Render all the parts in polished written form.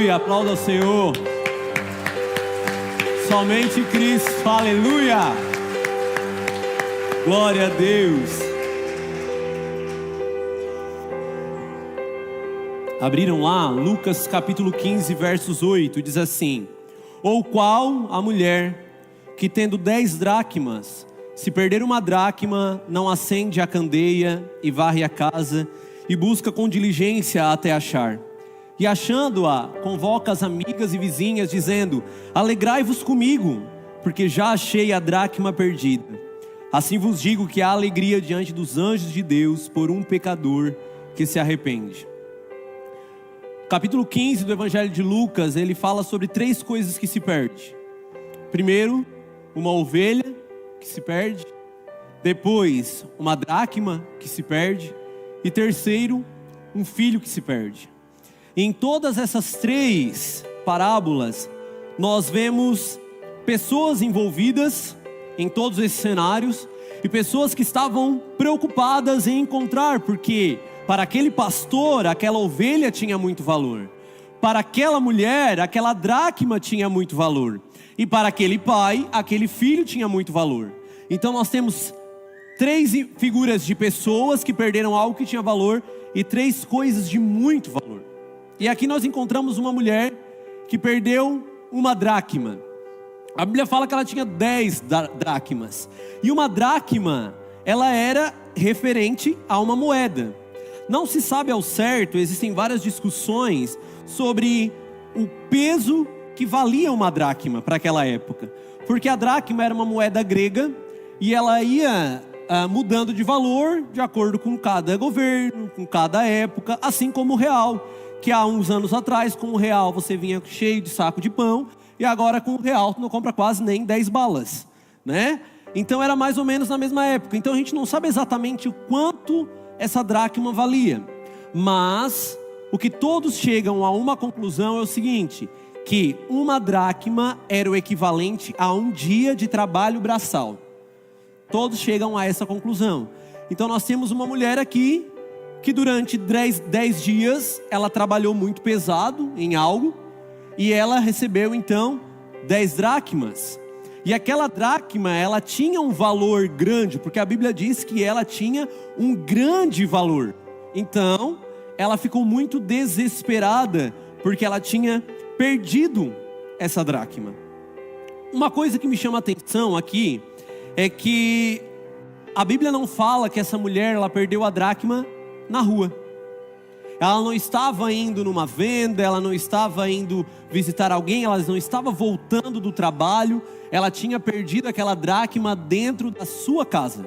Aleluia, aplauda o Senhor. Somente Cristo, aleluia. Glória a Deus. Abriram lá, Lucas capítulo 15, versos 8, diz assim: ou qual a mulher que tendo 10 dracmas, se perder uma dracma, não acende a candeia e varre a casa e busca com diligência até achar. E achando-a, convoca as amigas e vizinhas, dizendo: alegrai-vos comigo, porque já achei a dracma perdida. Assim vos digo que há alegria diante dos anjos de Deus por um pecador que se arrepende. Capítulo 15 do Evangelho de Lucas, ele fala sobre 3 coisas que se perdem. Primeiro, uma ovelha que se perde. Depois, uma dracma que se perde. E terceiro, um filho que se perde. Em todas essas 3 parábolas, nós vemos pessoas envolvidas em todos esses cenários e pessoas que estavam preocupadas em encontrar, porque para aquele pastor, aquela ovelha tinha muito valor. Para aquela mulher, aquela dracma tinha muito valor. E para aquele pai, aquele filho tinha muito valor. Então nós temos 3 figuras de pessoas que perderam algo que tinha valor e 3 coisas de muito valor. E aqui nós encontramos uma mulher que perdeu uma dracma. A Bíblia fala que ela tinha 10 dracmas. E uma dracma, ela era referente a uma moeda. Não se sabe ao certo, existem várias discussões sobre o peso que valia uma dracma para aquela época. Porque a dracma era uma moeda grega e ela ia mudando de valor de acordo com cada governo, com cada época, assim como o real. Que há uns anos atrás, com o real você vinha cheio de saco de pão, e agora com o real tu não compra quase nem 10 balas, né? Então era mais ou menos na mesma época. Então a gente não sabe exatamente o quanto essa dracma valia, mas o que todos chegam a uma conclusão é o seguinte: que uma dracma era o equivalente a um dia de trabalho braçal. Todos chegam a essa conclusão. Então nós temos uma mulher aqui que durante 10 dias ela trabalhou muito pesado em algo, e ela recebeu então 10 dracmas. E aquela dracma, ela tinha um valor grande, porque a Bíblia diz que ela tinha um grande valor. Então ela ficou muito desesperada, porque ela tinha perdido essa dracma. Uma coisa que me chama a atenção aqui é que a Bíblia não fala que essa mulher ela perdeu a dracma na rua. Ela não estava indo numa venda, ela não estava indo visitar alguém, ela não estava voltando do trabalho. Ela tinha perdido aquela dracma dentro da sua casa,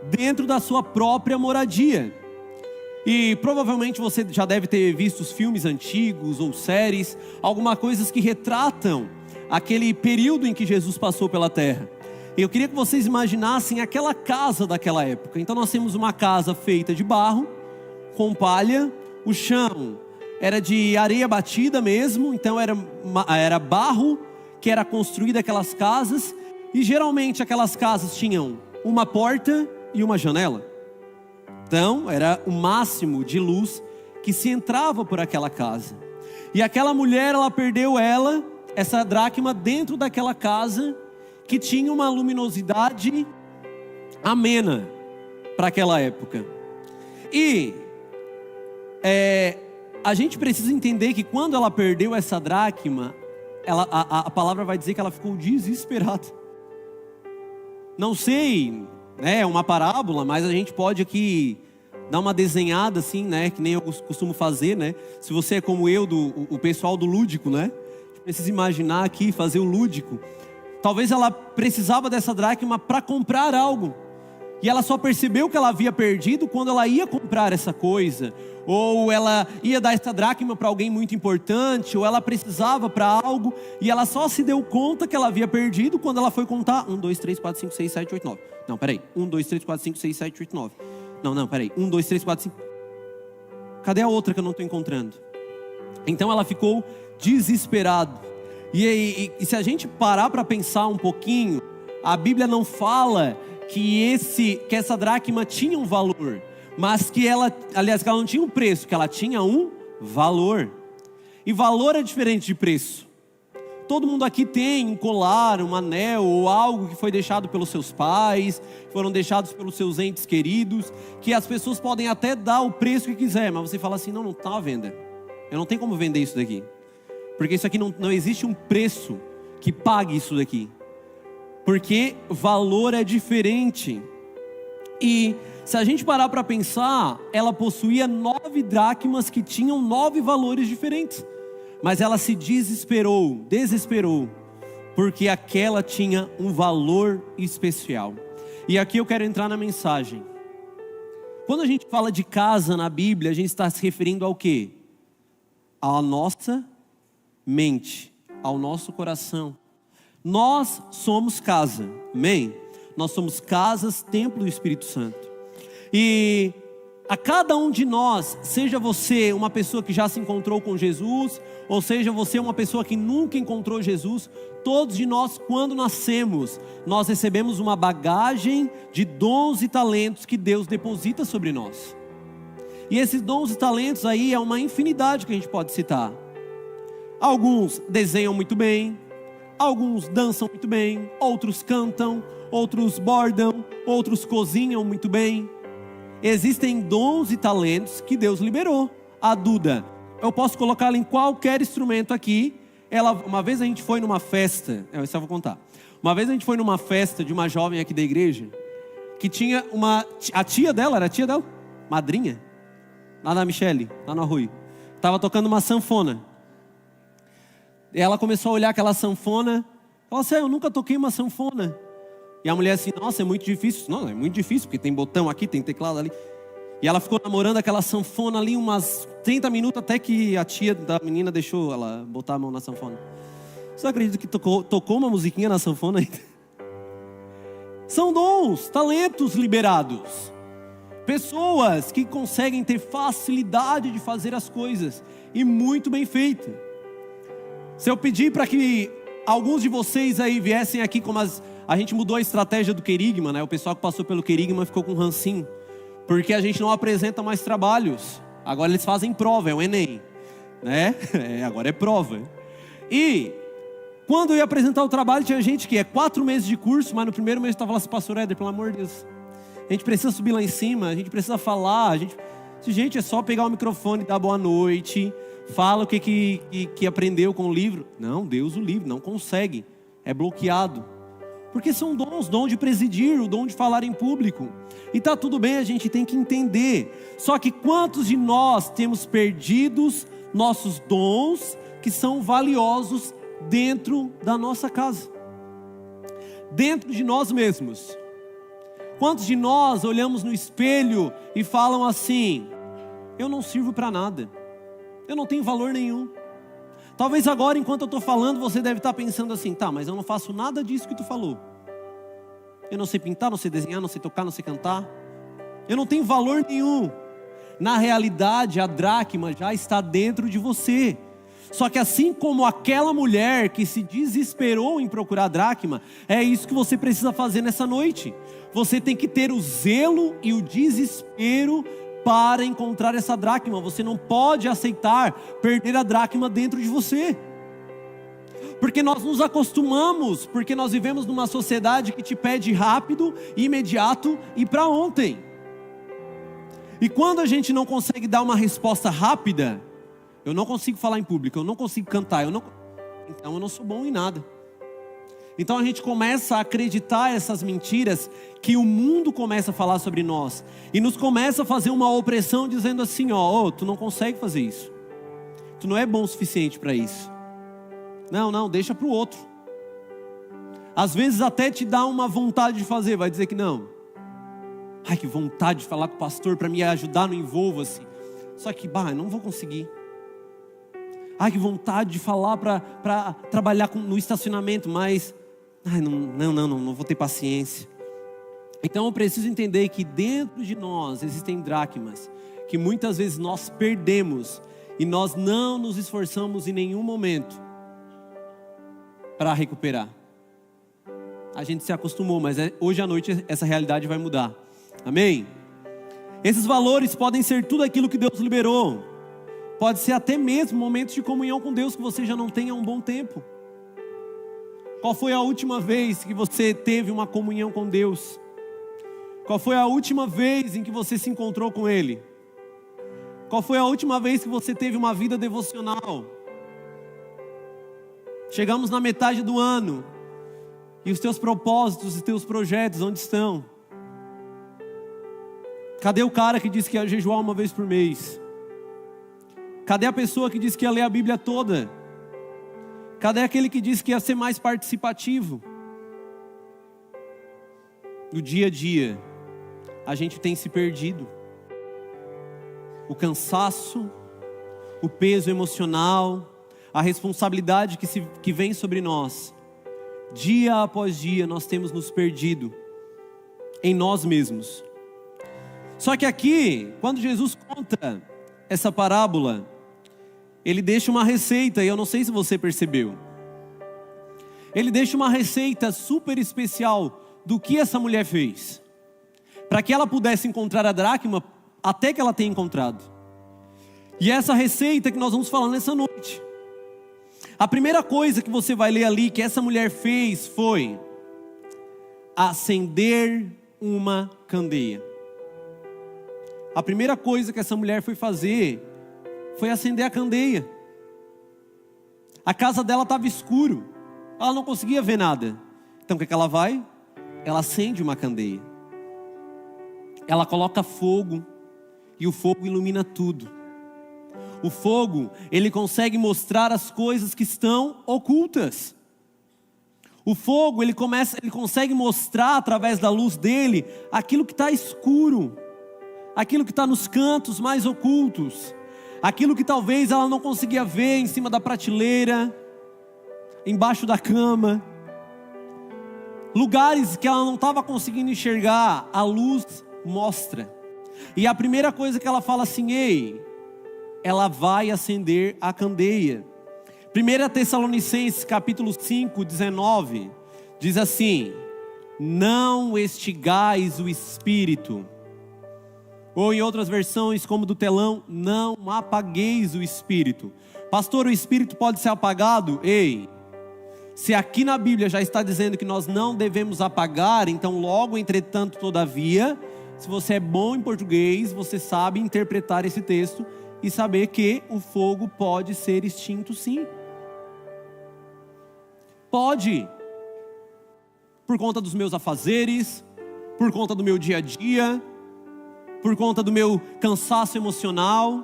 dentro da sua própria moradia. E provavelmente você já deve ter visto os filmes antigos ou séries, algumas coisas que retratam aquele período em que Jesus passou pela terra. Eu queria que vocês imaginassem aquela casa daquela época. Então nós temos uma casa feita de barro, com palha. O chão era de areia batida mesmo. Então era barro que era construído aquelas casas. E geralmente aquelas casas tinham uma porta e uma janela. Então era o máximo de luz que se entrava por aquela casa. E aquela mulher, ela perdeu essa dracma dentro daquela casa, que tinha uma luminosidade amena para aquela época. E a gente precisa entender que quando ela perdeu essa dracma, a palavra vai dizer que ela ficou desesperada. Não sei, é uma parábola, mas a gente pode aqui dar uma desenhada assim, né, que nem eu costumo fazer, né? Se você é como eu, o pessoal do lúdico, né? A gente precisa imaginar aqui, fazer o lúdico. Talvez ela precisava dessa dracma para comprar algo. E ela só percebeu que ela havia perdido quando ela ia comprar essa coisa. Ou ela ia dar essa dracma para alguém muito importante. Ou ela precisava para algo. E ela só se deu conta que ela havia perdido quando ela foi contar 1, 2, 3, 4, 5, 6, 7, 8, 9. Não, peraí. 1, 2, 3, 4, 5, 6, 7, 8, 9. Não, peraí. 1, 2, 3, 4, 5. Cadê a outra que eu não estou encontrando? Então ela ficou desesperada. E se a gente parar para pensar um pouquinho, a Bíblia não fala que essa dracma tinha um valor, mas que ela não tinha um preço, que ela tinha um valor. E valor é diferente de preço. Todo mundo aqui tem um colar, um anel ou algo que foi deixado pelos seus pais, foram deixados pelos seus entes queridos, que as pessoas podem até dar o preço que quiser, mas você fala assim, não está à venda. Eu não tenho como vender isso daqui. Porque isso aqui não existe um preço que pague isso daqui. Porque valor é diferente. E se a gente parar para pensar, ela possuía 9 dracmas que tinham 9 valores diferentes. Mas ela se desesperou, porque aquela tinha um valor especial. E aqui eu quero entrar na mensagem. Quando a gente fala de casa na Bíblia, a gente está se referindo ao quê? À nossa mente, ao nosso coração. Nós somos casa, amém? Nós somos casas, templo do Espírito Santo. E a cada um de nós, seja você uma pessoa que já se encontrou com Jesus, ou seja você uma pessoa que nunca encontrou Jesus, todos de nós, quando nascemos, nós recebemos uma bagagem de dons e talentos que Deus deposita sobre nós. E esses dons e talentos aí é uma infinidade que a gente pode citar. Alguns desenham muito bem, alguns dançam muito bem, outros cantam, outros bordam, outros cozinham muito bem. Existem dons e talentos que Deus liberou. A Duda, eu posso colocá-la em qualquer instrumento aqui. Uma vez a gente foi numa festa, isso eu vou contar. Uma vez a gente foi numa festa de uma jovem aqui da igreja, que tinha a tia dela, era a tia dela? Madrinha? Lá na Michele, lá no Arroio. Estava tocando uma sanfona. E ela começou a olhar aquela sanfona. Ela disse, eu nunca toquei uma sanfona. E a mulher assim, nossa, é muito difícil. Não, é muito difícil, porque tem botão aqui, tem teclado ali. E ela ficou namorando aquela sanfona ali umas 30 minutos, até que a tia da menina deixou ela botar a mão na sanfona. Você acredita que tocou uma musiquinha na sanfona ainda? São dons, talentos liberados. Pessoas que conseguem ter facilidade de fazer as coisas, e muito bem feita. Se eu pedir para que alguns de vocês aí viessem aqui como a gente mudou a estratégia do Querigma, né? O pessoal que passou pelo Querigma ficou com rancinho, porque a gente não apresenta mais trabalhos. Agora eles fazem prova, é o Enem, né? Agora é prova. E quando eu ia apresentar o trabalho, tinha gente que 4 meses de curso, mas no primeiro mês estava falando assim, pastor Éder, pelo amor de Deus, a gente precisa subir lá em cima, a gente precisa falar, gente, é só pegar o microfone e dar boa noite, fala o que aprendeu com o livro. Não, Deus o livre, não consegue, é bloqueado. Porque são dons, dom de presidir, o dom de falar em público. E está tudo bem, a gente tem que entender. Só que quantos de nós temos perdidos nossos dons que são valiosos dentro da nossa casa? Dentro de nós mesmos. Quantos de nós olhamos no espelho e falam assim, eu não sirvo para nada, eu não tenho valor nenhum. Talvez agora, enquanto eu estou falando, você deve estar pensando assim, tá, mas eu não faço nada disso que tu falou. Eu não sei pintar, não sei desenhar, não sei tocar, não sei cantar. Eu não tenho valor nenhum. Na realidade, a dracma já está dentro de você. Só que assim como aquela mulher que se desesperou em procurar a dracma, é isso que você precisa fazer nessa noite. Você tem que ter o zelo e o desespero para encontrar essa dracma. Você não pode aceitar perder a dracma dentro de você. Porque nós nos acostumamos, porque nós vivemos numa sociedade que te pede rápido, imediato e para ontem. E quando a gente não consegue dar uma resposta rápida, eu não consigo falar em público, eu não consigo cantar, então eu não sou bom em nada. Então a gente começa a acreditar essas mentiras que o mundo começa a falar sobre nós. E nos começa a fazer uma opressão dizendo assim, tu não consegue fazer isso. Tu não é bom o suficiente para isso. Não, deixa para o outro. Às vezes até te dá uma vontade de fazer, vai dizer que não. Ai, que vontade de falar com o pastor para me ajudar no Envolva-se. Só que, eu não vou conseguir. Ai, que vontade de falar para trabalhar no estacionamento, mas não vou ter paciência. Então eu preciso entender que dentro de nós existem dracmas que muitas vezes nós perdemos e nós não nos esforçamos em nenhum momento para recuperar. A gente se acostumou, mas hoje à noite essa realidade vai mudar. Amém? Esses valores podem ser tudo aquilo que Deus liberou. Pode ser até mesmo momentos de comunhão com Deus que você já não tem há um bom tempo. Qual foi a última vez que você teve uma comunhão com Deus? Qual foi a última vez em que você se encontrou com Ele? Qual foi a última vez que você teve uma vida devocional? Chegamos na metade do ano. E os teus propósitos e teus projetos, onde estão? Cadê o cara que disse que ia jejuar uma vez por mês? Cadê a pessoa que disse que ia ler a Bíblia toda? Cadê aquele que disse que ia ser mais participativo? No dia a dia, a gente tem se perdido. O cansaço, o peso emocional, a responsabilidade que vem sobre nós. Dia após dia nós temos nos perdido em nós mesmos. Só que aqui, quando Jesus conta essa parábola, Ele deixa uma receita, e eu não sei se você percebeu. Ele deixa uma receita super especial do que essa mulher fez, para que ela pudesse encontrar a dracma até que ela tenha encontrado. E essa receita que nós vamos falar nessa noite. A primeira coisa que você vai ler ali que essa mulher fez foi acender uma candeia. A primeira coisa que essa mulher foi fazer foi acender a candeia. A casa dela estava escuro, ela não conseguia ver nada. Então o que ela vai? Ela acende uma candeia. Ela coloca fogo e o fogo ilumina tudo. O fogo, ele consegue mostrar as coisas que estão ocultas. O fogo, ele consegue mostrar através da luz dele aquilo que está escuro, aquilo que está nos cantos mais ocultos, aquilo que talvez ela não conseguia ver em cima da prateleira, embaixo da cama, lugares que ela não estava conseguindo enxergar, a luz mostra. E a primeira coisa que ela fala assim: ei, ela vai acender a candeia. 1 Tessalonicenses capítulo 5, 19, diz assim: não extingais o espírito. Ou em outras versões, como do telão, não apagueis o espírito. Pastor, o espírito pode ser apagado? Ei, se aqui na Bíblia já está dizendo que nós não devemos apagar, então logo, entretanto, todavia, se você é bom em português, você sabe interpretar esse texto e saber que o fogo pode ser extinto, sim. Pode. Por conta dos meus afazeres, por conta do meu dia a dia, por conta do meu cansaço emocional.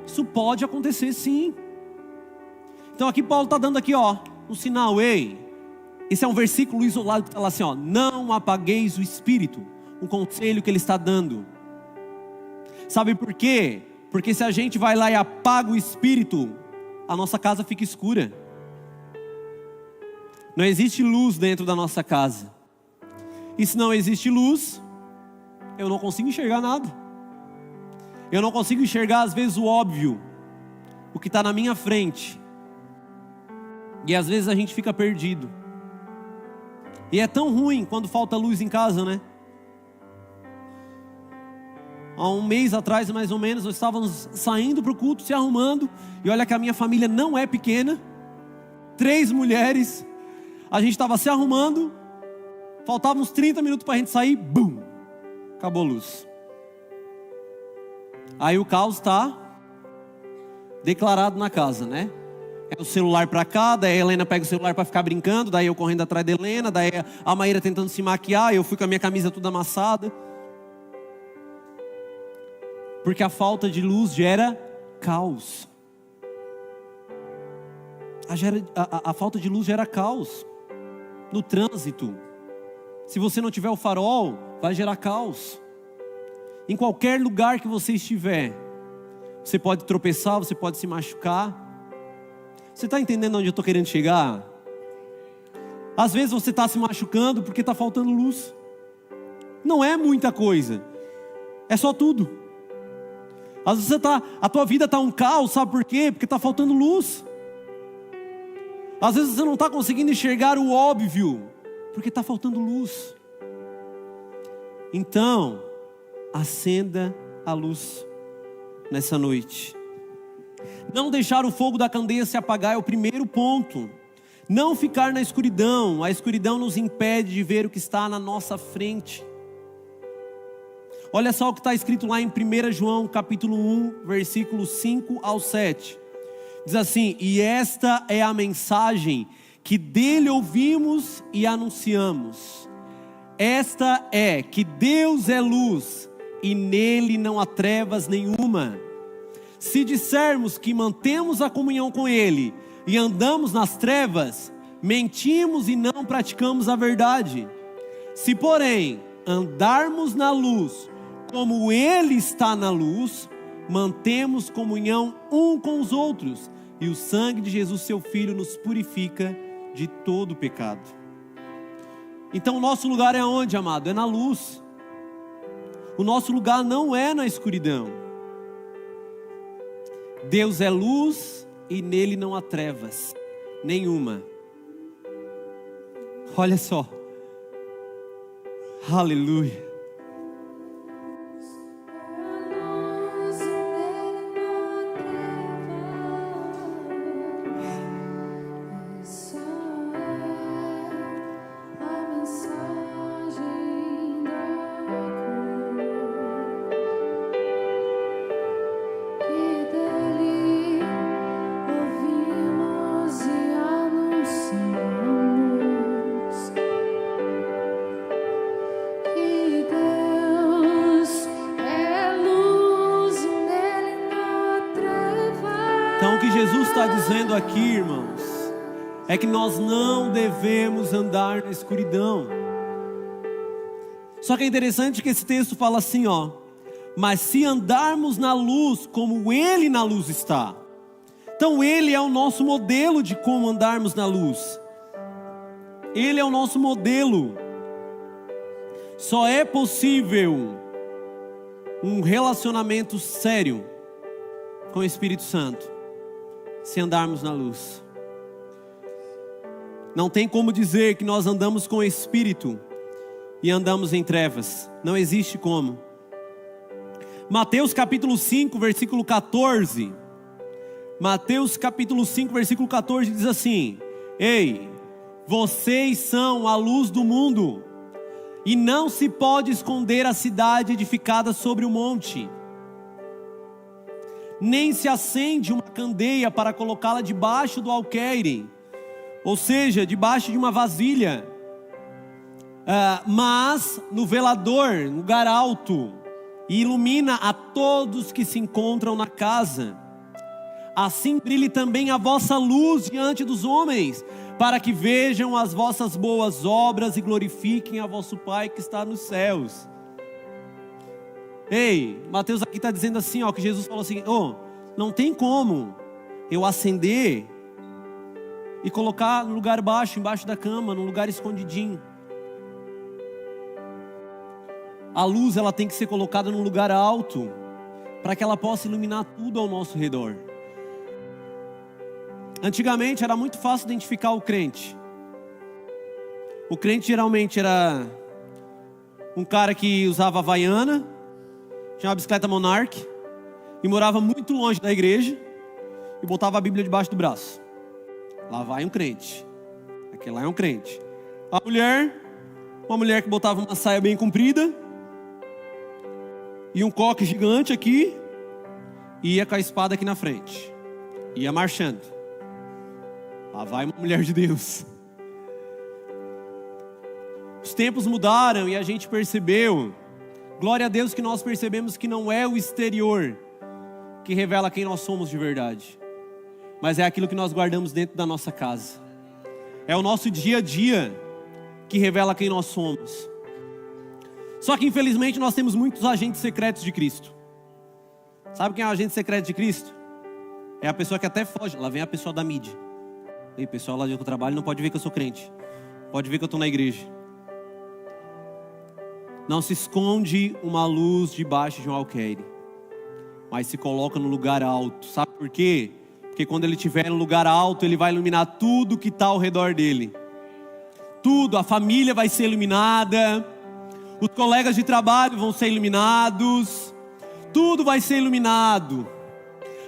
Isso pode acontecer, sim. Então aqui Paulo está dando aqui, um sinal. Ei, esse é um versículo isolado que está lá assim, não apagueis o espírito. Um conselho que ele está dando. Sabe por quê? Porque se a gente vai lá e apaga o espírito, a nossa casa fica escura. Não existe luz dentro da nossa casa. E se não existe luz, eu não consigo enxergar nada. Eu não consigo enxergar às vezes o óbvio, o que está na minha frente. E às vezes a gente fica perdido. E é tão ruim quando falta luz em casa, né? Há um mês atrás, mais ou menos, nós estávamos saindo para o culto, se arrumando. E olha que a minha família não é pequena. 3 mulheres. A gente estava se arrumando. Faltavam uns 30 minutos para a gente sair. Bum! Acabou a luz. Aí o caos está declarado na casa, né? É o celular para cá, daí a Helena pega o celular para ficar brincando. Daí eu correndo atrás da Helena. Daí a Maíra tentando se maquiar. Eu fui com a minha camisa toda amassada. Porque a falta de luz gera caos. A falta de luz gera caos. No trânsito. Se você não tiver o farol, vai gerar caos. Em qualquer lugar que você estiver, você pode tropeçar, você pode se machucar. Você está entendendo onde eu estou querendo chegar? Às vezes você está se machucando porque está faltando luz. Não é muita coisa. É só tudo. Às vezes a tua vida está um caos, sabe por quê? Porque está faltando luz. Às vezes você não está conseguindo enxergar o óbvio, porque está faltando luz. Então, acenda a luz nessa noite. Não deixar o fogo da candeia se apagar é o primeiro ponto. Não ficar na escuridão. A escuridão nos impede de ver o que está na nossa frente. Olha só o que está escrito lá em 1 João capítulo 1, versículos 5 ao 7. Diz assim: e esta é a mensagem que dele ouvimos e anunciamos. Esta é que Deus é luz e nele não há trevas nenhuma. Se dissermos que mantemos a comunhão com ele e andamos nas trevas, mentimos e não praticamos a verdade. Se porém andarmos na luz, como ele está na luz, mantemos comunhão um com os outros, e o sangue de Jesus, seu Filho, nos purifica de todo pecado. Então o nosso lugar é onde, amado? É na luz. O nosso lugar não é na escuridão. Deus é luz e nele não há trevas nenhuma. Olha só. Aleluia. Então o que Jesus está dizendo aqui, irmãos, é que nós não devemos andar na escuridão. Só que é interessante que esse texto fala assim, ó: mas se andarmos na luz como ele na luz está. Então ele é o nosso modelo de como andarmos na luz. Ele é o nosso modelo. Só é possível um relacionamento sério com o Espírito Santo se andarmos na luz. Não tem como dizer que nós andamos com o Espírito e andamos em trevas. Não existe como. Mateus capítulo 5, versículo 14. Mateus capítulo 5, versículo 14 diz assim: ei, vocês são a luz do mundo, e não se pode esconder a cidade edificada sobre o monte. Nem se acende uma candeia para colocá-la debaixo do alqueire, ou seja, debaixo de uma vasilha, mas no velador, lugar alto, e ilumina a todos que se encontram na casa. Assim brilhe também a vossa luz diante dos homens, para que vejam as vossas boas obras e glorifiquem a vosso Pai que está nos céus. Ei, Mateus aqui está dizendo assim, ó, que Jesus falou assim: não tem como eu acender e colocar no lugar baixo, embaixo da cama, num lugar escondidinho. A luz, ela tem que ser colocada num lugar alto, para que ela possa iluminar tudo ao nosso redor. Antigamente era muito fácil identificar o crente. O crente geralmente era um cara que usava havaiana, tinha uma bicicleta Monarch e morava muito longe da igreja e botava a Bíblia debaixo do braço. Lá vai um crente. Aquele lá é um crente. A mulher, uma mulher que botava uma saia bem comprida e um coque gigante aqui, e ia com a espada aqui na frente, ia marchando. Lá vai uma mulher de Deus. Os tempos mudaram e a gente percebeu, glória a Deus, que nós percebemos que não é o exterior que revela quem nós somos de verdade, mas é aquilo que nós guardamos dentro da nossa casa. É o nosso dia a dia que revela quem nós somos. Só que infelizmente nós temos muitos agentes secretos de Cristo. Sabe quem é o agente secreto de Cristo? É a pessoa que até foge. Lá vem a pessoa da mídia. Ei, pessoal lá onde eu trabalho não pode ver que eu sou crente, pode ver que eu estou na igreja. Não se esconde uma luz debaixo de um alqueire, mas se coloca no lugar alto. Sabe por quê? Porque quando ele estiver no lugar alto, ele vai iluminar tudo que está ao redor dele. Tudo, a família vai ser iluminada, os colegas de trabalho vão ser iluminados, tudo vai ser iluminado.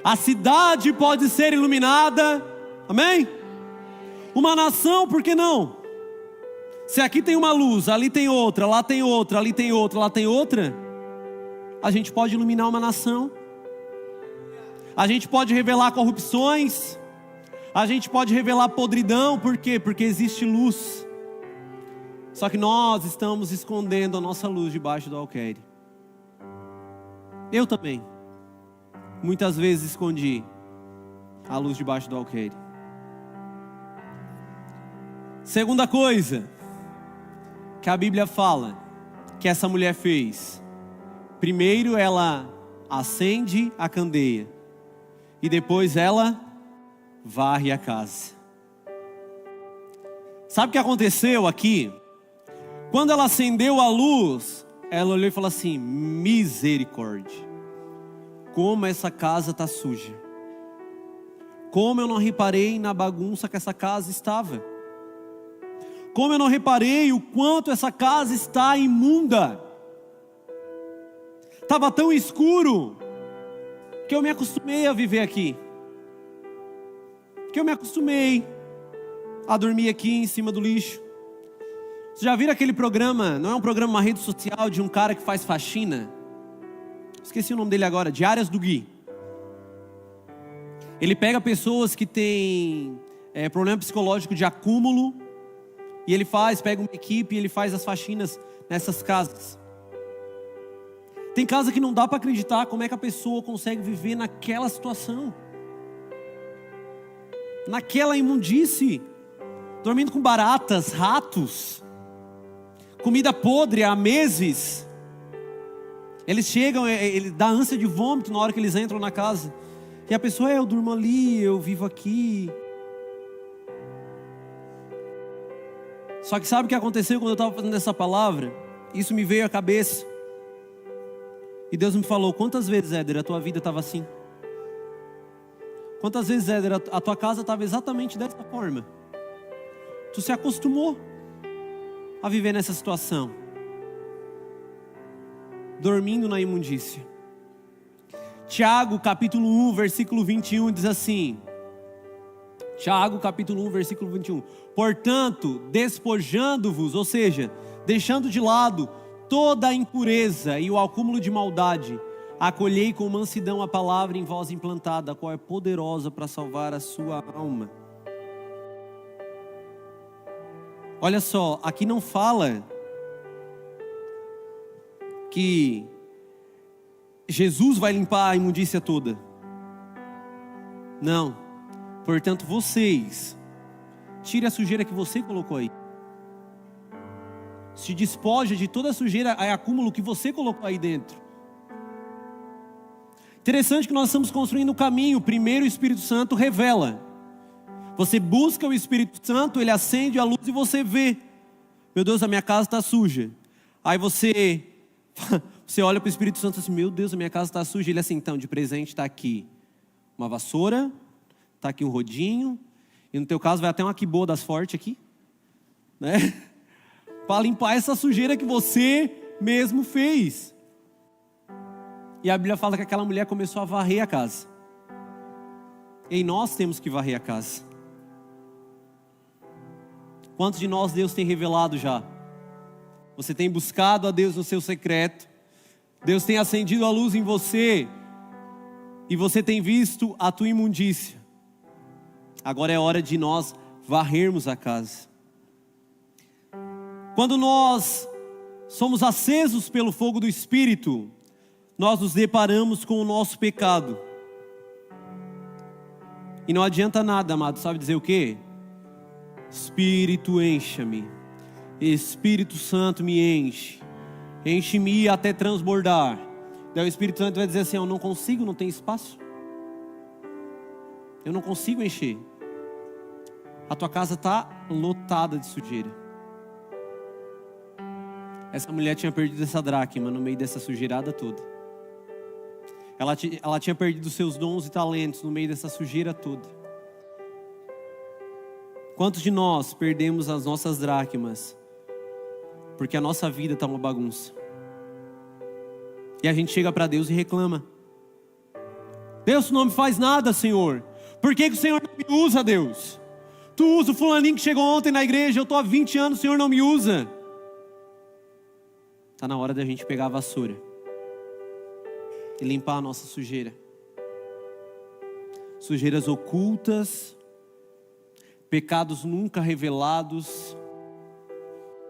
A cidade pode ser iluminada. Amém? Uma nação, por que não? Se aqui tem uma luz, ali tem outra, lá tem outra, ali tem outra, lá tem outra, a gente pode iluminar uma nação. A gente pode revelar corrupções. A gente pode revelar podridão. Por quê? Porque existe luz. Só que nós estamos escondendo a nossa luz debaixo do alqueire. Eu também. Muitas vezes escondi a luz debaixo do alqueire. Segunda coisa que a Bíblia fala que essa mulher fez. Primeiro ela acende a candeia. E depois ela varre a casa. Sabe o que aconteceu aqui? Quando ela acendeu a luz, ela olhou e falou assim: misericórdia, como essa casa está suja. Como eu não reparei na bagunça que essa casa estava. Como eu não reparei o quanto essa casa está imunda. Estava tão escuro que eu me acostumei a viver aqui. Que eu me acostumei a dormir aqui em cima do lixo. Vocês já viram aquele programa? Não é um programa, uma rede social de um cara que faz faxina? Esqueci o nome dele agora. Diárias do Gui. Ele pega pessoas que têm problema psicológico de acúmulo. E ele pega uma equipe e ele faz as faxinas nessas casas. Tem casa que não dá para acreditar como é que a pessoa consegue viver naquela situação. Naquela imundície. Dormindo com baratas, ratos. Comida podre há meses. Eles chegam, ele dá ânsia de vômito na hora que eles entram na casa. E a pessoa, eu durmo ali, eu vivo aqui. Só que sabe o que aconteceu quando eu estava fazendo essa palavra? Isso me veio à cabeça. E Deus me falou: quantas vezes, Éder, a tua vida estava assim? Quantas vezes, Éder, a tua casa estava exatamente dessa forma? Tu se acostumou a viver nessa situação, dormindo na imundícia. Tiago capítulo 1, versículo 21 diz assim. Tiago capítulo 1, versículo 21. Portanto, despojando-vos, ou seja, deixando de lado toda a impureza e o acúmulo de maldade, acolhei com mansidão a palavra em vós implantada, a qual é poderosa para salvar a sua alma. Olha só, aqui não fala que Jesus vai limpar a imundícia toda. Não. Portanto, vocês, tire a sujeira que você colocou aí. Se despoja de toda a sujeira e acúmulo que você colocou aí dentro. Interessante que nós estamos construindo o caminho. Primeiro o Espírito Santo revela. Você busca o Espírito Santo, ele acende a luz e você vê. Meu Deus, a minha casa está suja. Aí você olha para o Espírito Santo assim: meu Deus, a minha casa está suja. Ele assim: então, de presente está aqui uma vassoura, está aqui um rodinho, e no teu caso vai até uma quiboa das fortes aqui, né? Para limpar essa sujeira que você mesmo fez. E a Bíblia fala que aquela mulher começou a varrer a casa. E nós temos que varrer a casa. Quantos de nós Deus tem revelado já? Você tem buscado a Deus no seu secreto. Deus tem acendido a luz em você. E você tem visto a tua imundícia. Agora é hora de nós varrermos a casa. Quando nós somos acesos pelo fogo do Espírito, nós nos deparamos com o nosso pecado. E não adianta nada, amado, sabe dizer o quê? Espírito, encha-me. Espírito Santo, me enche. Enche-me até transbordar. Daí o Espírito Santo vai dizer assim: eu não consigo, não tem espaço. Eu não consigo encher. A tua casa está lotada de sujeira. Essa mulher tinha perdido essa dracma no meio dessa sujeirada toda. Ela tinha perdido seus dons e talentos no meio dessa sujeira toda. Quantos de nós perdemos as nossas dracmas porque a nossa vida está uma bagunça? E a gente chega para Deus e reclama. Deus, tu não me faz nada, Senhor. Por que o Senhor não me usa, Deus? Tu usa o fulaninho que chegou ontem na igreja, eu estou há 20 anos, o Senhor não me usa. Está na hora da gente pegar a vassoura e limpar a nossa sujeira. Sujeiras ocultas, pecados nunca revelados,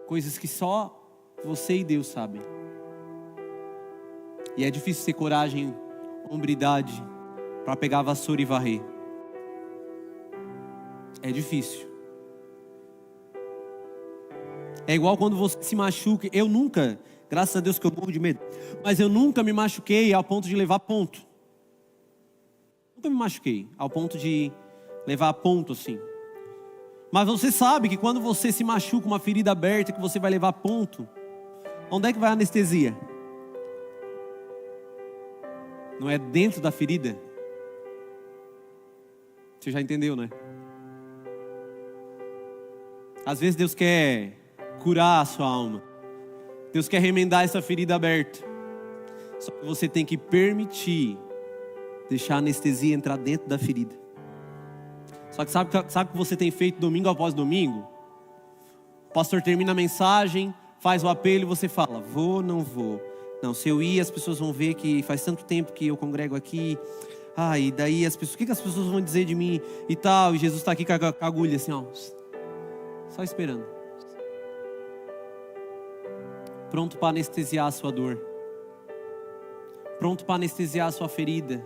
coisas que só você e Deus sabem. E é difícil ter coragem, hombridade, para pegar a vassoura e varrer. É difícil. É igual quando você se machuca. Eu nunca, graças a Deus que eu morro de medo, mas eu nunca me machuquei ao ponto de levar ponto. Nunca me machuquei ao ponto de levar ponto assim. Mas você sabe que quando você se machuca, uma ferida aberta, que você vai levar ponto, onde é que vai a anestesia? Não é dentro da ferida? Você já entendeu, né? Às vezes Deus quer curar a sua alma. Deus quer remendar essa ferida aberta. Só que você tem que permitir deixar a anestesia entrar dentro da ferida. Só que sabe o que você tem feito domingo após domingo? O pastor termina a mensagem, faz o apelo e você fala: vou, não vou. Não, se eu ir, as pessoas vão ver que faz tanto tempo que eu congrego aqui. E daí as pessoas, o que as pessoas vão dizer de mim e tal? E Jesus está aqui com a agulha assim, ó, só esperando. Pronto para anestesiar a sua dor. Pronto para anestesiar a sua ferida.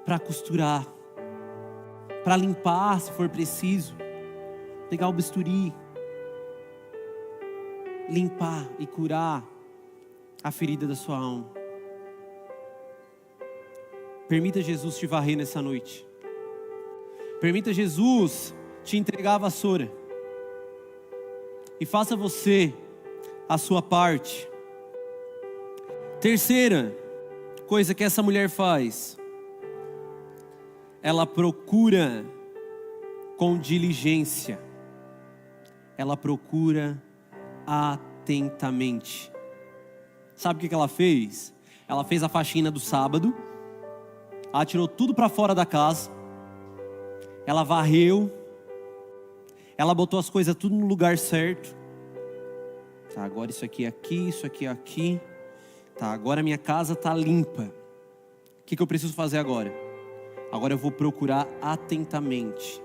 Para costurar. Para limpar se for preciso. Pegar o bisturi. Limpar e curar a ferida da sua alma. Permita Jesus te varrer nessa noite. Permita Jesus te entregar a vassoura. E faça você a sua parte. Terceira coisa que essa mulher faz: ela procura com diligência. Ela procura atentamente. Sabe o que ela fez? Ela fez a faxina do sábado. Ela tirou tudo para fora da casa. Ela varreu. Ela botou as coisas tudo no lugar certo. Tá, agora isso aqui é aqui, isso aqui é aqui. Tá, agora minha casa tá limpa. O que eu preciso fazer agora? Agora eu vou procurar atentamente.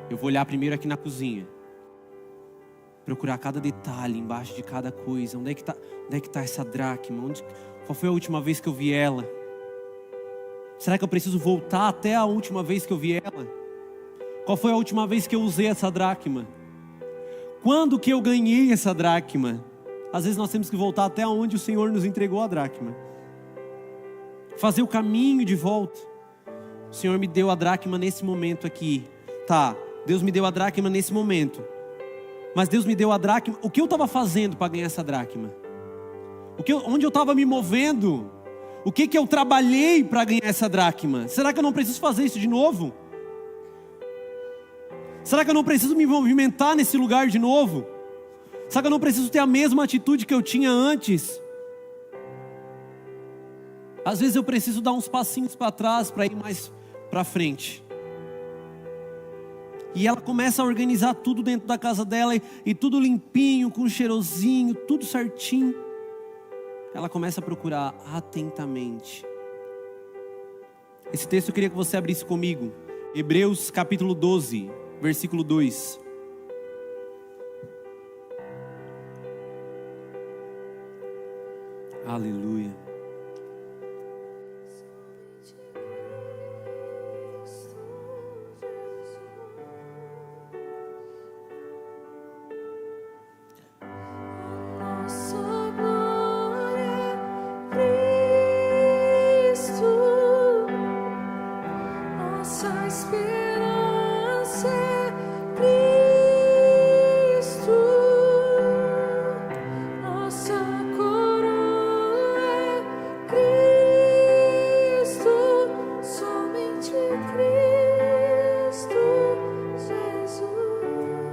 Eu vou olhar primeiro aqui na cozinha. Procurar cada detalhe embaixo de cada coisa. Onde é que tá essa dracma? Qual foi a última vez que eu vi ela? Será que eu preciso voltar até a última vez que eu vi ela? Qual foi a última vez que eu usei essa dracma? Quando que eu ganhei essa dracma? Às vezes nós temos que voltar até onde o Senhor nos entregou a dracma. Fazer o caminho de volta. O Senhor me deu a dracma nesse momento aqui. Tá, Deus me deu a dracma nesse momento. Mas Deus me deu a dracma. O que eu estava fazendo para ganhar essa dracma? Onde eu estava me movendo? O que eu trabalhei para ganhar essa dracma? Será que eu não preciso fazer isso de novo? Será que eu não preciso me movimentar nesse lugar de novo? Será que eu não preciso ter a mesma atitude que eu tinha antes? Às vezes eu preciso dar uns passinhos para trás para ir mais para frente. E ela começa a organizar tudo dentro da casa dela e tudo limpinho, com cheirosinho, tudo certinho. Ela começa a procurar atentamente. Esse texto eu queria que você abrisse comigo. Hebreus capítulo 12, versículo 2. Aleluia.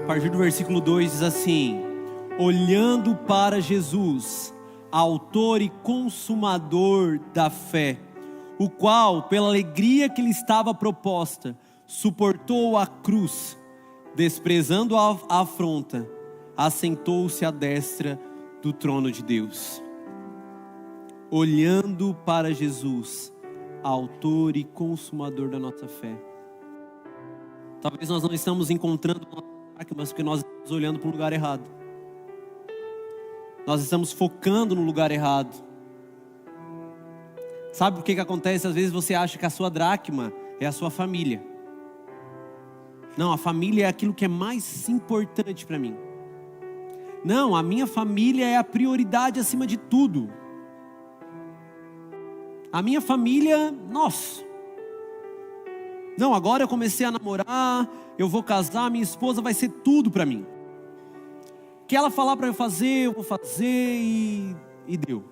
A partir do versículo 2 diz assim: olhando para Jesus, autor e consumador da fé, o qual, pela alegria que lhe estava proposta, suportou a cruz, desprezando a afronta, assentou-se à destra do trono de Deus. Olhando para Jesus, autor e consumador da nossa fé. Talvez nós não estamos encontrando mas porque nós estamos olhando para o lugar errado. Nós estamos focando no lugar errado. Sabe o que acontece? Às vezes você acha que a sua dracma é a sua família. Não, a família é aquilo que é mais importante para mim. Não, a minha família é a prioridade acima de tudo. A minha família, nossa. Não, agora eu comecei a namorar, eu vou casar, minha esposa vai ser tudo para mim. O que ela falar para eu fazer, eu vou fazer e deu.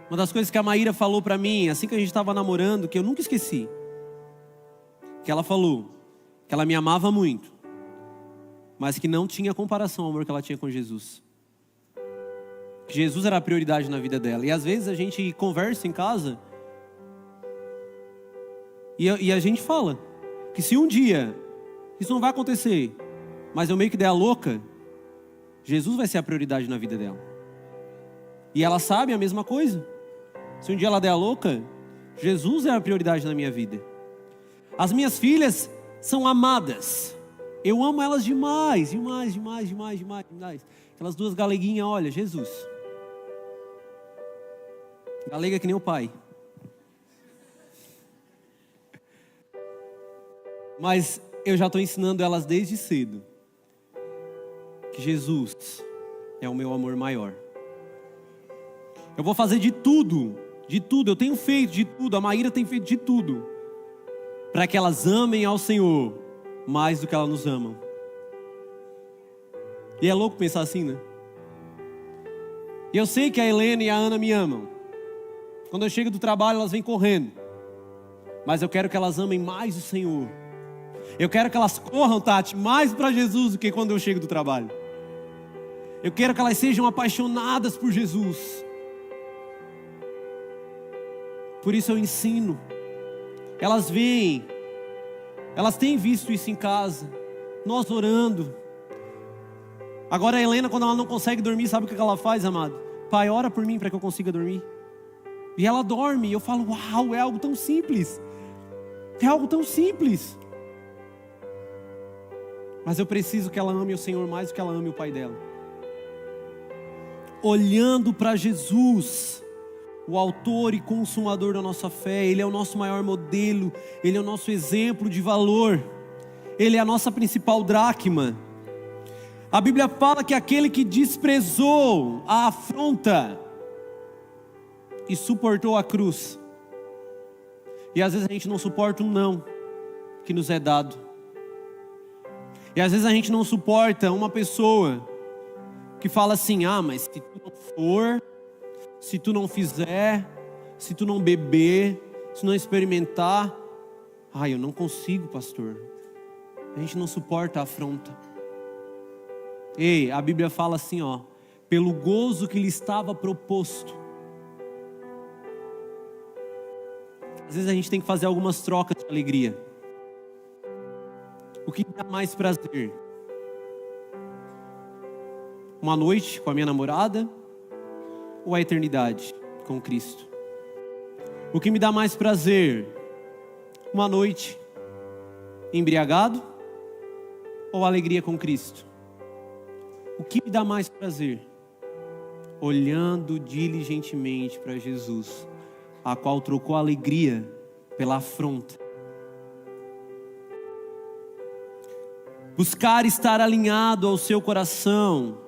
Uma das coisas que a Maíra falou para mim, assim que a gente estava namorando, que eu nunca esqueci. Que ela falou que ela me amava muito, mas que não tinha comparação ao amor que ela tinha com Jesus. Que Jesus era a prioridade na vida dela. E às vezes a gente conversa em casa e a gente fala que se um dia isso não vai acontecer, mas eu meio que der a louca, Jesus vai ser a prioridade na vida dela. E ela sabe a mesma coisa. Se um dia ela der a louca, Jesus é a prioridade na minha vida. As minhas filhas são amadas. Eu amo elas demais, demais, demais, demais, demais, demais. Aquelas duas galeguinhas, olha, Jesus. Galega que nem o pai. Mas eu já estou ensinando elas desde cedo que Jesus é o meu amor maior. Eu vou fazer de tudo, eu tenho feito de tudo, a Maíra tem feito de tudo, para que elas amem ao Senhor mais do que elas nos amam. E é louco pensar assim, né? E eu sei que a Helena e a Ana me amam. Quando eu chego do trabalho, elas vêm correndo. Mas eu quero que elas amem mais o Senhor. Eu quero que elas corram, Tati, mais para Jesus do que quando eu chego do trabalho. Eu quero que elas sejam apaixonadas por Jesus. Por isso eu ensino. Elas veem, elas têm visto isso em casa, nós orando. Agora a Helena, quando ela não consegue dormir, sabe o que ela faz, amado? Pai, ora por mim para que eu consiga dormir. E ela dorme, e eu falo, uau, é algo tão simples. É algo tão simples. Mas eu preciso que ela ame o Senhor mais do que ela ame o pai dela. Olhando para Jesus, o autor e consumador da nossa fé. Ele é o nosso maior modelo, Ele é o nosso exemplo de valor, Ele é a nossa principal dracma. A Bíblia fala que aquele que desprezou a afronta e suportou a cruz. E às vezes a gente não suporta um não que nos é dado. E às vezes a gente não suporta uma pessoa que fala assim, mas se tu não for, se tu não fizer, se tu não beber, se não experimentar, eu não consigo, pastor. A gente não suporta a afronta. Ei, a Bíblia fala assim, pelo gozo que lhe estava proposto. Às vezes a gente tem que fazer algumas trocas de alegria. O que me dá mais prazer? Uma noite com a minha namorada ou a eternidade com Cristo? O que me dá mais prazer? Uma noite embriagado ou alegria com Cristo? O que me dá mais prazer? Olhando diligentemente para Jesus, a qual trocou a alegria pela afronta. Buscar estar alinhado ao seu coração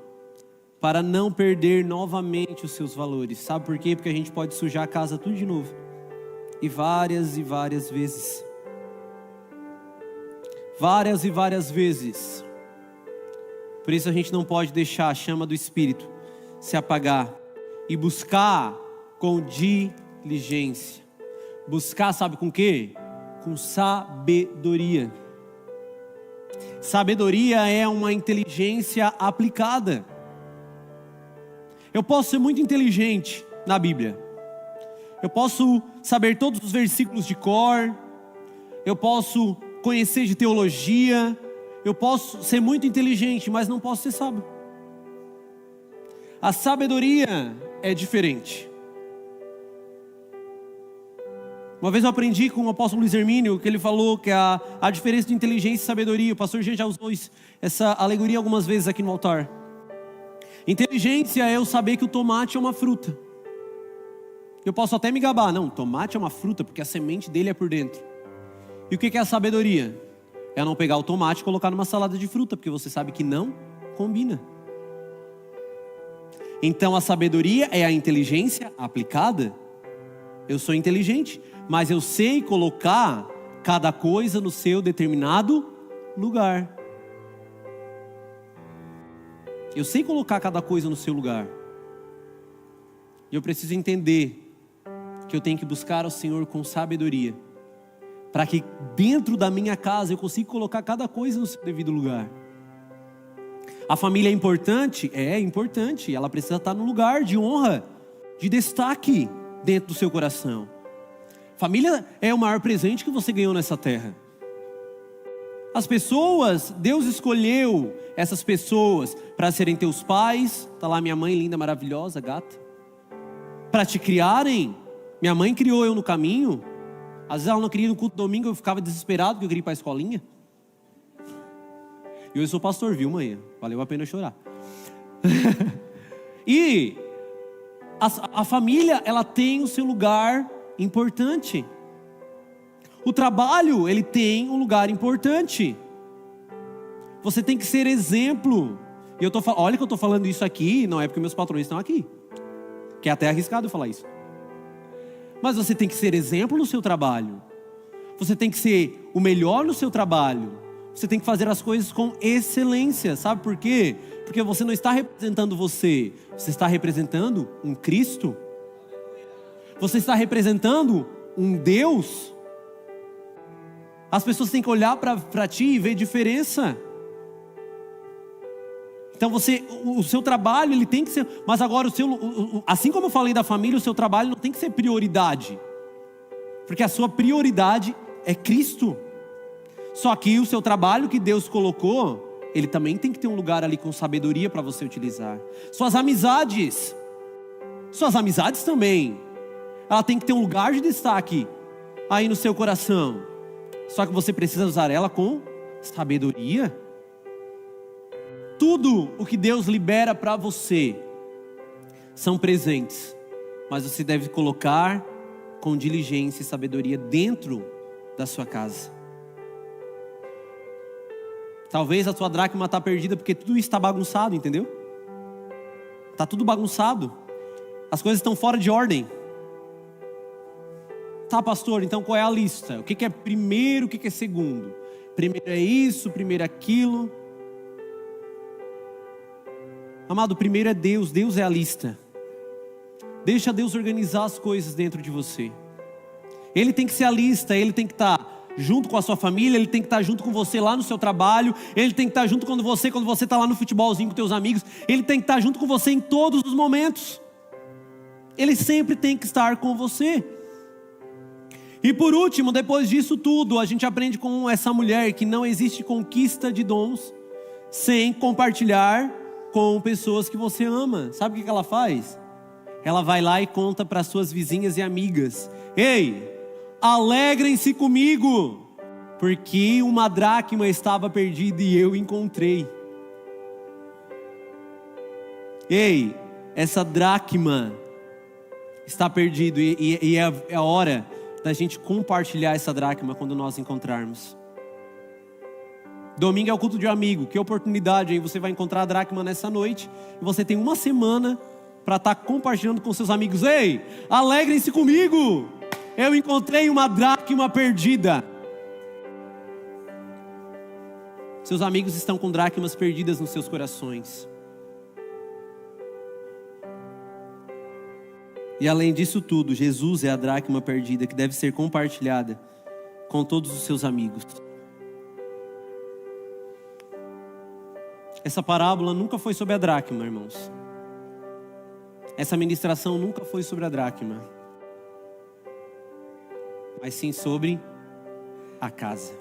para não perder novamente os seus valores. Sabe por quê? Porque a gente pode sujar a casa tudo de novo. E várias vezes. Várias e várias vezes. Por isso a gente não pode deixar a chama do Espírito se apagar. E buscar com diligência. Buscar, sabe com quê? Com sabedoria. Sabedoria é uma inteligência aplicada. Eu posso ser muito inteligente na Bíblia. Eu posso saber todos os versículos de cor. Eu posso conhecer de teologia. Eu posso ser muito inteligente, mas não posso ser sábio. A sabedoria é diferente. Uma vez eu aprendi com o apóstolo Luiz Hermínio, que ele falou que a diferença de inteligência e sabedoria, o pastor Jean já usou essa alegoria algumas vezes aqui no altar. Inteligência é eu saber que o tomate é uma fruta. Eu posso até me gabar, não, tomate é uma fruta porque a semente dele é por dentro. E o que é a sabedoria? É não pegar o tomate e colocar numa salada de fruta, porque você sabe que não combina. Então a sabedoria é a inteligência aplicada. Eu sou inteligente, mas eu sei colocar cada coisa no seu determinado lugar. Eu sei colocar cada coisa no seu lugar. E eu preciso entender que eu tenho que buscar ao Senhor com sabedoria, para que dentro da minha casa eu consiga colocar cada coisa no seu devido lugar. A família é importante? É importante. Ela precisa estar no lugar de honra, de destaque dentro do seu coração. Família é o maior presente que você ganhou nessa terra. As pessoas, Deus escolheu essas pessoas para serem teus pais. Está lá minha mãe linda, maravilhosa, gata. Para te criarem. Minha mãe criou eu no caminho. Às vezes ela não queria ir no culto domingo, eu ficava desesperado porque eu queria ir para a escolinha. E eu sou pastor, viu, mãe? Valeu a pena chorar. E a família, ela tem o seu lugar importante. O trabalho, ele tem um lugar importante. Você tem que ser exemplo. E olha que eu estou falando isso aqui, não é porque meus patrões estão aqui, que é até arriscado eu falar isso. Mas você tem que ser exemplo no seu trabalho. Você tem que ser o melhor no seu trabalho. Você tem que fazer as coisas com excelência. Sabe por quê? Porque você não está representando você. Você está representando um Cristo. Você está representando um Deus. As pessoas têm que olhar para ti e ver diferença. Então o seu trabalho, ele tem que ser... Mas agora, assim como eu falei da família, o seu trabalho não tem que ser prioridade. Porque a sua prioridade é Cristo. Só que o seu trabalho que Deus colocou, ele também tem que ter um lugar ali com sabedoria para você utilizar. Suas amizades também. Ela tem que ter um lugar de destaque aí no seu coração. Só que você precisa usar ela com sabedoria. Tudo o que Deus libera para você são presentes, mas você deve colocar com diligência e sabedoria dentro da sua casa. Talvez a sua dracma está perdida porque tudo está bagunçado, entendeu? Está tudo bagunçado. As coisas estão fora de ordem. Tá, pastor, então qual é a lista? O que é primeiro, o que é segundo? Primeiro é isso, primeiro é aquilo. Amado, primeiro é Deus. Deus é a lista. Deixa Deus organizar as coisas dentro de você. Ele tem que ser a lista. Ele tem que estar junto com a sua família. Ele tem que estar junto com você lá no seu trabalho. Ele tem que estar junto quando você está lá no futebolzinho com teus amigos. Ele tem que estar junto com você em todos os momentos. Ele sempre tem que estar com você. E por último, depois disso tudo, a gente aprende com essa mulher que não existe conquista de dons sem compartilhar com pessoas que você ama. Sabe o que ela faz? Ela vai lá e conta para suas vizinhas e amigas: ei, alegrem-se comigo, porque uma dracma estava perdida e eu encontrei. Ei, essa dracma está perdida e é a hora da gente compartilhar essa dracma quando nós encontrarmos. Domingo é o culto de amigo. Que oportunidade, hein? Você vai encontrar a dracma nessa noite e você tem uma semana para estar compartilhando com seus amigos: ei, alegrem-se comigo, eu encontrei uma dracma perdida. Seus amigos estão com dracmas perdidas nos seus corações. E além disso tudo, Jesus é a dracma perdida que deve ser compartilhada com todos os seus amigos. Essa parábola nunca foi sobre a dracma, irmãos. essa ministração nunca foi sobre a dracma, mas sim sobre a casa.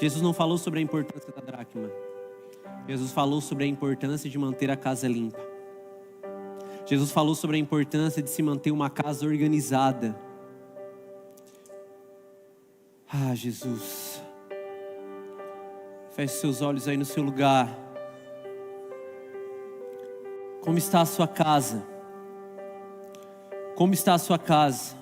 Jesus não falou sobre a importância da dracma. Jesus falou sobre a importância de manter a casa limpa. Jesus falou sobre a importância de se manter uma casa organizada. Ah, Jesus. Feche seus olhos aí no seu lugar. Como está a sua casa? Como está a sua casa?